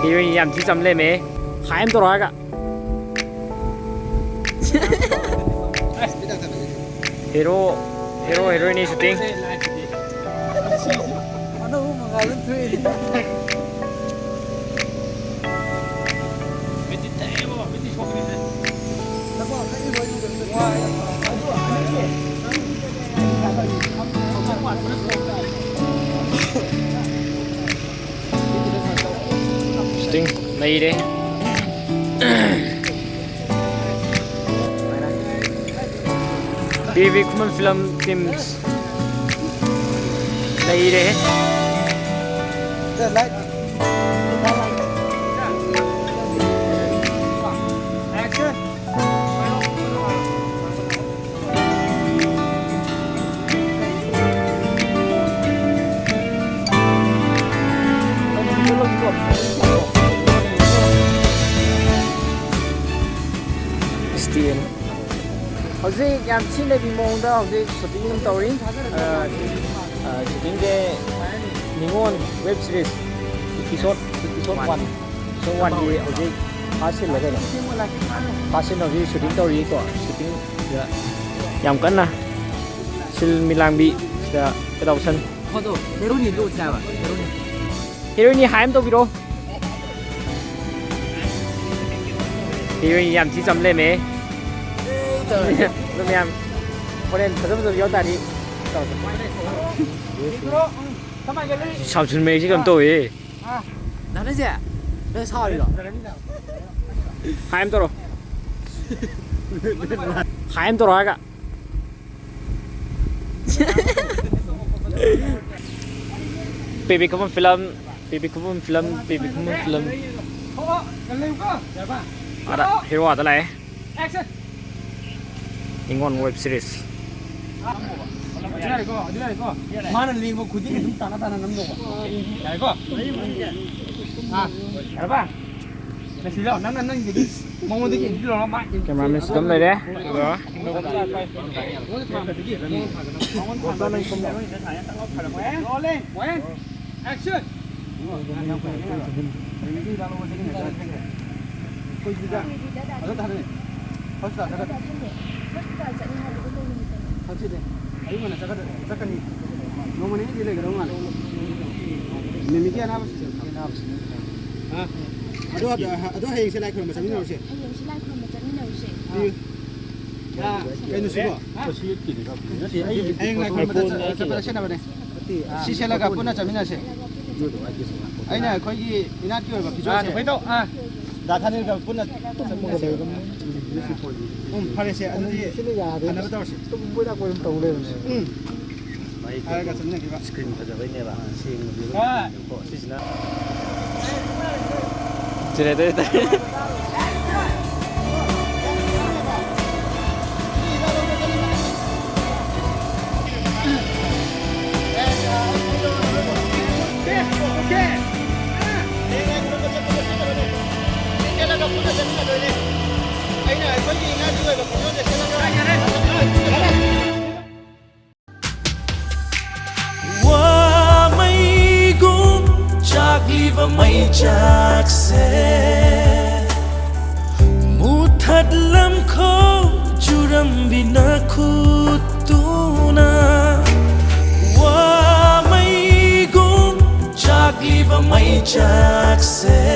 Heroin yam chi cham le me. Haim to raga. Heroin is shooting. Shooting, nahi de. P.B.KHUMAN film teams nahi de. Still. How's yam chin le bimong da how's shooting nam tawin shooting de Ningol web series episode 1 so 1 di how's hasil la na hasil no shooting tawri ko shooting yam kan na sil milang bi da kadawsan photo heroin lo cha ba heroin haim to biro heroin yam chi cham le me LAMYANBA Korean 저점점 여다리 삼촌 매지 그럼 또 왜? 나는 이제 내 사위라 하임 돌아 하임 돌아 아가 P.B.KHUMAN film P.B.KHUMAN film ada hero ada lah Ningol web series. Mana lima kudi itu tanah namdo. Ya ko. Apa? Nasi lo nang jadi mau jadi itu lo mak. Cameraman system lah deh. Rolling, action. How's it? Ayo mana cakap ni. Nomor ni dia lagi orang mana? Mimiki apa sih? Ah, aduh yang saya like macam ni harusnya. Yang saya like macam ni harusnya. Ya, ini semua. Yang like macam seperti apa ni? Si saya lagi pun macam ni harusnya. Ayo nak kau ini ingat kau apa? Ah, betul. Ah, data ni kau pun 파레시 안디 하나 더 없이 또 뭐라 고좀 떠오르네. 알가 전에 기가 스크린 가져가네 봐. 아, 시즈나. 저래도 Wa mai gum chak liva mai chak se muthat lam kho juram bina khutuna wa mai gum chak liva mai chak se